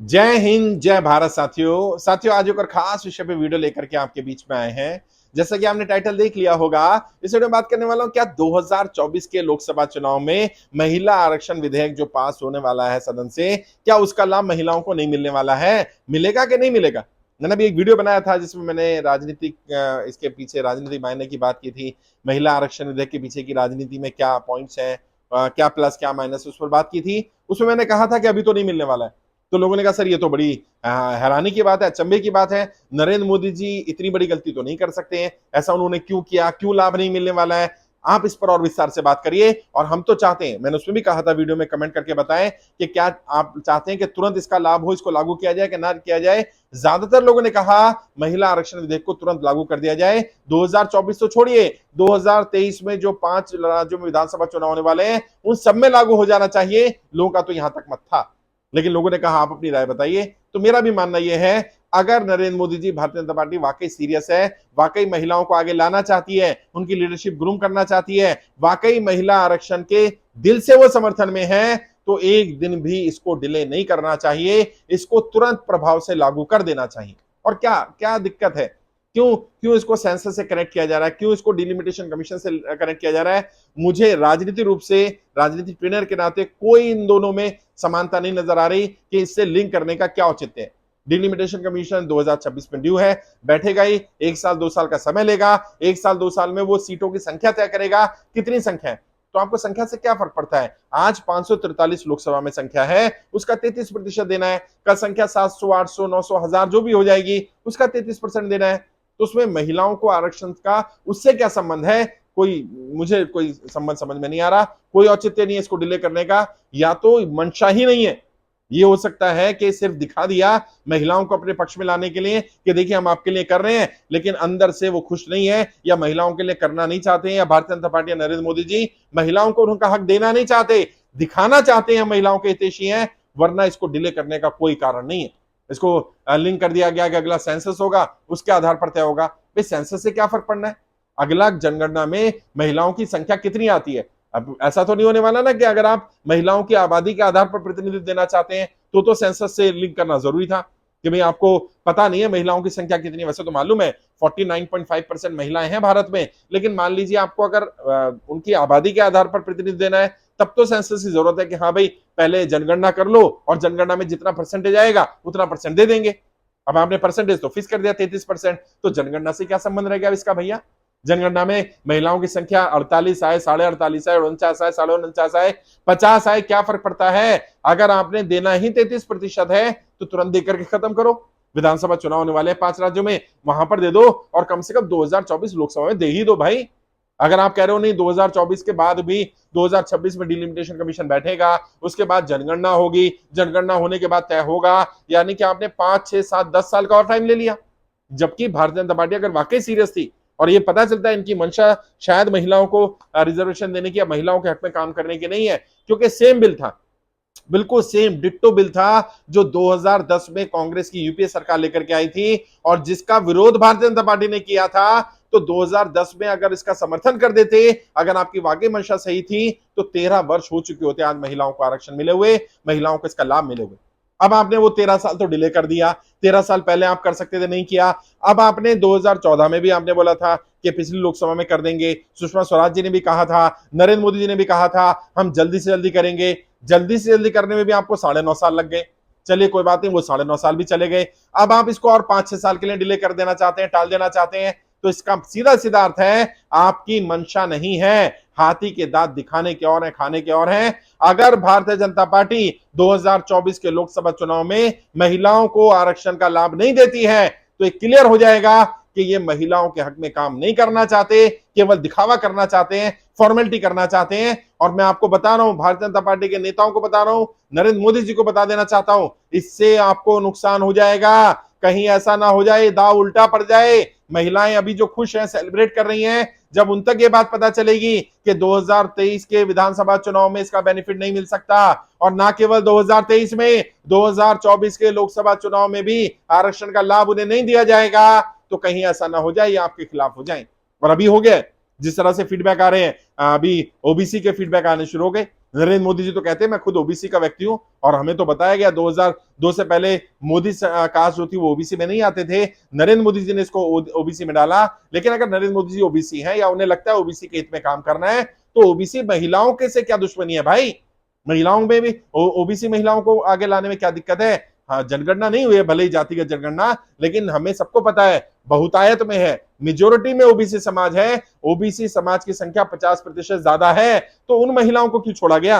जय हिंद, जय भारत। साथियों आज एक और खास विषय पे वीडियो लेकर के आपके बीच में आए हैं। जैसा कि आपने टाइटल देख लिया होगा, इस वीडियो में बात करने वाला हूं क्या 2024 के लोकसभा चुनाव में महिला आरक्षण विधेयक जो पास होने वाला है सदन से, क्या उसका लाभ महिलाओं को नहीं मिलने वाला है? मिलेगा कि नहीं मिलेगा? मैंने अभी एक वीडियो बनाया था जिसमें मैंने राजनीतिक इसके पीछे राजनीतिक मायने की बात की थी। महिला आरक्षण विधेयक के पीछे की राजनीति में क्या पॉइंट्स हैं, क्या प्लस क्या माइनस, उस पर बात की थी। उसमें मैंने कहा था कि अभी तो नहीं मिलने वाला है। तो लोगों ने कहा सर ये तो बड़ी हैरानी की बात है, अचंभे की बात है। नरेंद्र मोदी जी इतनी बड़ी गलती तो नहीं कर सकते हैं, ऐसा उन्होंने क्यों किया, क्यों लाभ नहीं मिलने वाला है? आप इस पर और विस्तार से बात करिए। और हम तो चाहते हैं, मैंने उसमें भी कहा था, वीडियो में कमेंट करके बताएं कि क्या आप चाहते हैं कि तुरंत इसका लाभ हो, इसको लागू किया जाए कि ना किया जाए। ज्यादातर लोगों ने कहा महिला आरक्षण विधेयक को तुरंत लागू कर दिया जाए। 2024 तो छोड़िए, 2023 में जो 5 राज्यों में विधानसभा चुनाव होने वाले हैं उन सब में लागू हो जाना चाहिए। लोगों का तो यहां तक मत था, लेकिन लोगों ने कहा आप अपनी राय बताइए। तो मेरा भी मानना यह है, अगर नरेंद्र मोदी जी, भारतीय जनता पार्टी वाकई सीरियस है, वाकई महिलाओं को आगे लाना चाहती है, उनकी लीडरशिप ग्रूम करना चाहती है, वाकई महिला आरक्षण के दिल से वो समर्थन में है, तो एक दिन भी इसको डिले नहीं करना चाहिए, इसको तुरंत प्रभाव से लागू कर देना चाहिए। और क्या क्या दिक्कत है? क्यों क्यों इसको सेंसस से कनेक्ट किया जा रहा है? क्यों इसको डिलिमिटेशन कमीशन से कनेक्ट किया जा रहा है? मुझे राजनीतिक रूप से, राजनीतिक ट्रेनर के नाते कोई इन दोनों में समानता नहीं नजर आ रही कि इससे लिंक करने का क्या औचित्य है। डिलिमिटेशन कमीशन 2026 में ड्यू है, बैठेगा ही, 1 साल 2 साल का समय लेगा। 1 साल 2 साल में वो सीटों की संख्या तय करेगा, कितनी संख्या है। तो आपको संख्या से क्या फर्क पड़ता है? आज 543 लोकसभा में संख्या है, उसका 33% देना है। कल संख्या 700 800 900 1000 जो भी हो जाएगी, उसका 33% देना है। तो उसमें महिलाओं को आरक्षण का उससे क्या संबंध है? मुझे कोई संबंध समझ में नहीं आ रहा। कोई औचित्य नहीं है इसको डिले करने का। या तो मंशा ही नहीं है, ये हो सकता है कि सिर्फ दिखा दिया महिलाओं को अपने पक्ष में लाने के लिए कि देखिए हम आपके लिए कर रहे हैं, लेकिन अंदर से वो खुश नहीं है, या महिलाओं के लिए करना नहीं चाहते हैं, या भारतीय जनता पार्टी या नरेंद्र मोदी जी महिलाओं को उनका हक देना नहीं चाहते, दिखाना चाहते हैं महिलाओं के हितैषी हैं। वरना इसको डिले करने का कोई कारण नहीं है। इसको लिंक कर दिया गया कि अगला सेंसस होगा, उसके आधार पर तय होगा। भाई सेंसस से क्या फर्क पड़ना है? अगला जनगणना में महिलाओं की संख्या कितनी आती है? अब ऐसा तो नहीं होने वाला ना कि अगर आप महिलाओं की आबादी के आधार पर प्रतिनिधित्व देना चाहते हैं तो सेंसस से लिंक करना जरूरी था कि भाई आपको पता नहीं है महिलाओं की संख्या कितनी है। वैसे तो मालूम है 49.5% महिलाएं हैं भारत में, लेकिन मान लीजिए आपको अगर उनकी आबादी के आधार पर प्रतिनिधित्व देना है, तब तो सेंसस की जरूरत है कि हाँ भाई पहले जनगणना कर लो और जनगणना में जितना परसेंटेज आएगा उतना परसेंट दे देंगे। अब आपने परसेंटेज तो फिक्स कर दिया 33%, तो जनगणना से क्या संबंध रह गया इसका भैया? जनगणना में महिलाओं की संख्या 48 आए, 48.5 आए, 49 आए, 49.5 आए, 50 आए, क्या फर्क पड़ता है? अगर आपने देना ही 33% है तो तुरंत देकर के खत्म करो। विधानसभा चुनाव होने वाले हैं 5 राज्यों में, वहां पर दे दो, और कम से कम 2024 लोकसभा में दे ही दो भाई। अगर आप कह रहे हो नहीं 2024 के बाद भी 2026 में डिलिमिटेशन कमीशन बैठेगा, उसके बाद जनगणना होगी, जनगणना होने के बाद तय होगा, यानी कि आपने 5 6 7 10 साल का और टाइम ले लिया। जबकि भारतीय जनता पार्टी अगर वाकई सीरियस थी, और ये पता चलता है इनकी मंशा शायद महिलाओं को रिजर्वेशन देने की या महिलाओं के हक में काम करने की नहीं है, क्योंकि सेम बिल था, बिल्कुल सेम डिट्टो बिल था जो 2010 में कांग्रेस की यूपीए सरकार लेकर के आई थी, और जिसका विरोध भारतीय जनता पार्टी ने किया था। तो 2010 में अगर इसका समर्थन कर देते, अगर आपकी वाकई मंशा सही थी, तो 13 वर्ष हो चुके होते आज महिलाओं को आरक्षण मिले हुए, महिलाओं को इसका लाभ मिले हुए। अब आपने वो 13 साल तो डिले कर दिया। 13 साल पहले आप कर सकते थे, नहीं किया। अब आपने 2014 में भी आपने बोला था कि पिछली लोकसभा में कर देंगे, सुषमा स्वराज जी ने भी कहा था, नरेंद्र मोदी जी ने भी कहा था हम जल्दी से जल्दी करेंगे। जल्दी से जल्दी करने में भी आपको 9.5 साल लग गए। चलिए कोई बात नहीं, वो 9.5 साल भी चले गए। अब आप इसको और 5 6 साल के लिए डिले कर देना चाहते हैं, टाल देना चाहते हैं। तो इसका सीधा सीधा अर्थ है आपकी मंशा नहीं है, हाथी के दांत दिखाने के और हैं, खाने के और हैं। अगर भारतीय जनता पार्टी 2024 के लोकसभा चुनाव में महिलाओं को आरक्षण का लाभ नहीं देती है, तो ये क्लियर हो जाएगा कि ये महिलाओं के हक में काम नहीं करना चाहते, केवल दिखावा करना चाहते हैं, फॉर्मेलिटी करना चाहते हैं। और मैं आपको बता रहा हूं, भारतीय जनता पार्टी के नेताओं को बता रहा हूं, नरेंद्र मोदी जी को बता देना चाहता हूं, इससे आपको नुकसान हो जाएगा। कहीं ऐसा ना हो जाए दाव उल्टा पड़ जाए। महिलाएं अभी जो खुश हैं, सेलिब्रेट कर रही हैं, जब उन तक ये बात पता चलेगी कि 2023 के विधानसभा चुनाव में इसका बेनिफिट नहीं मिल सकता, और ना केवल 2023 में, 2024 के लोकसभा चुनाव में भी आरक्षण का लाभ उन्हें नहीं दिया जाएगा, तो कहीं ऐसा ना हो जाए ये आपके खिलाफ हो जाए। और अभी हो गया, जिस तरह से फीडबैक आ रहे हैं, अभी ओबीसी के फीडबैक आने शुरू हो गए। नरेंद्र मोदी जी तो कहते हैं मैं खुद ओबीसी का व्यक्ति हूं, और हमें तो बताया गया 2002 से पहले मोदी कास्ट जो थी वो ओबीसी में नहीं आते थे, नरेंद्र मोदी जी ने इसको ओबीसी में डाला। लेकिन अगर नरेंद्र मोदी जी ओबीसी हैं या उन्हें लगता है ओबीसी के हित में काम करना है, तो ओबीसी महिलाओं के से क्या दुश्मनी है भाई? महिलाओं में भी ओबीसी महिलाओं को आगे लाने में क्या दिक्कत है? हाँ, जनगणना नहीं हुई है भले ही जातिगत जनगणना, लेकिन हमें सबको पता है बहुतायत में है, मेजोरिटी में ओबीसी समाज है, ओबीसी समाज की संख्या 50% ज्यादा है, तो उन महिलाओं को क्यों छोड़ा गया?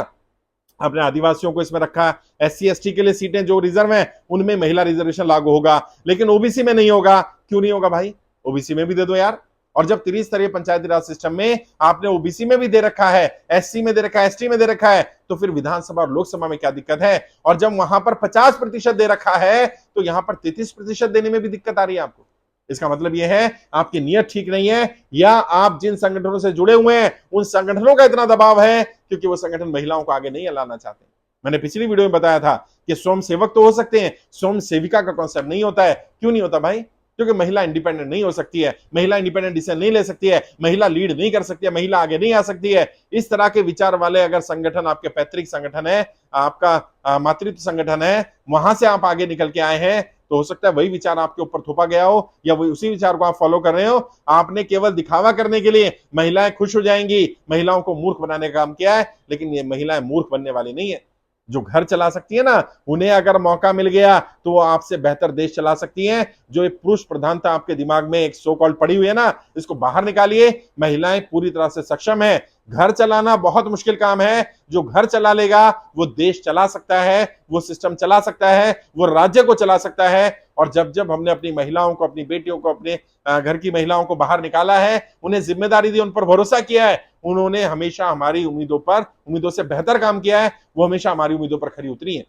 आपने आदिवासियों को इसमें रखा, एससी एसटी के लिए सीटें जो रिजर्व हैं उनमें महिला रिजर्वेशन लागू होगा, लेकिन ओबीसी में नहीं होगा। क्यों नहीं होगा भाई? ओबीसी में भी दे दो यार। और जब त्रिस्तरीय पंचायती राज सिस्टम में आपने ओबीसी में भी दे रखा है, एससी में दे रखा है, एसटी में दे रखा है, तो फिर विधानसभा और लोकसभा में क्या दिक्कत है? और जब वहां पर 50% दे रखा है, तो यहां पर 33% देने में भी दिक्कत आ रही है आपको। इसका मतलब यह है आपकी नीयत ठीक नहीं है, या आप जिन संगठनों से जुड़े हुए हैं उन संगठनों का इतना दबाव है क्योंकि वो संगठन महिलाओं को आगे नहीं लाना चाहते। मैंने पिछली वीडियो में बताया था कि स्वयं सेवक तो हो सकते हैं, स्वयं सेविका का कॉन्सेप्ट नहीं होता है। क्यों नहीं होता भाई? क्योंकि महिला इंडिपेंडेंट नहीं हो सकती है, महिला इंडिपेंडेंट डिसीजन नहीं ले सकती है, महिला लीड नहीं कर सकती है, महिला आगे नहीं आ सकती है। इस तरह के विचार वाले अगर संगठन आपके पैतृक संगठन है, आपका मातृत्व संगठन है, वहां से आप आगे निकल के आए हैं, तो हो सकता है वही विचार आपके ऊपर थोपा गया हो, या वही उसी विचार को आप फॉलो कर रहे हो। आपने केवल दिखावा करने के लिए महिलाएं खुश हो जाएंगी, महिलाओं को मूर्ख बनाने का काम किया है, लेकिन ये महिलाएं मूर्ख बनने वाली नहीं है। जो घर चला सकती है ना, उन्हें अगर मौका मिल गया तो वो आपसे बेहतर देश चला सकती हैं। जो एक पुरुष प्रधानता आपके दिमाग में एक सो कॉल्ड पड़ी हुई है ना, इसको बाहर निकालिए। महिलाएं पूरी तरह से सक्षम है। घर चलाना बहुत मुश्किल काम है, जो घर चला लेगा वो देश चला सकता है, वो सिस्टम चला सकता है, वो राज्य को चला सकता है। और जब जब हमने अपनी महिलाओं को, अपनी बेटियों को, अपने घर की महिलाओं को बाहर निकाला है, उन्हें जिम्मेदारी दी, उन पर भरोसा किया है, उन्होंने हमेशा हमारी उम्मीदों से बेहतर काम किया है, वो हमेशा हमारी उम्मीदों पर खरी उतरी है।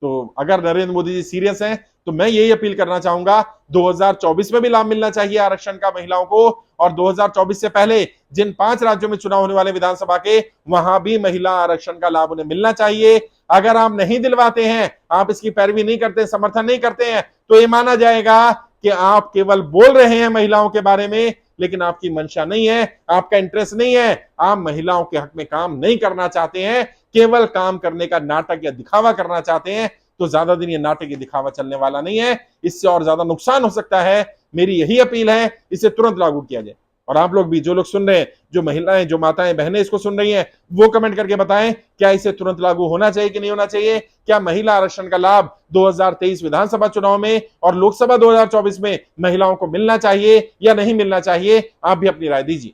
तो अगर नरेंद्र मोदी जी सीरियस हैं, तो मैं यही अपील करना चाहूंगा, 2024 में भी लाभ मिलना चाहिए आरक्षण का महिलाओं को, और 2024 से पहले जिन 5 राज्यों में चुनाव होने वाले विधानसभा के, वहां भी महिला आरक्षण का लाभ उन्हें मिलना चाहिए। अगर आप नहीं दिलवाते हैं, आप इसकी पैरवी नहीं करते, समर्थन नहीं करते हैं, तो ये माना जाएगा कि आप केवल बोल रहे हैं महिलाओं के बारे में, लेकिन आपकी मंशा नहीं है, आपका इंटरेस्ट नहीं है, आप महिलाओं के हक में काम नहीं करना चाहते हैं, केवल काम करने का नाटक या दिखावा करना चाहते हैं। तो ज्यादा दिन ये नाटक या दिखावा चलने वाला नहीं है, इससे और ज्यादा नुकसान हो सकता है। मेरी यही अपील है, इसे तुरंत लागू किया जाए। और आप लोग भी, जो लोग सुन रहे हैं, जो महिलाएं, जो माताएं बहनें इसको सुन रही हैं, वो कमेंट करके बताएं क्या इसे तुरंत लागू होना चाहिए कि नहीं होना चाहिए। क्या महिला आरक्षण का लाभ 2023 विधानसभा चुनाव में और लोकसभा 2024 में महिलाओं को मिलना चाहिए या नहीं मिलना चाहिए? आप भी अपनी राय दीजिए।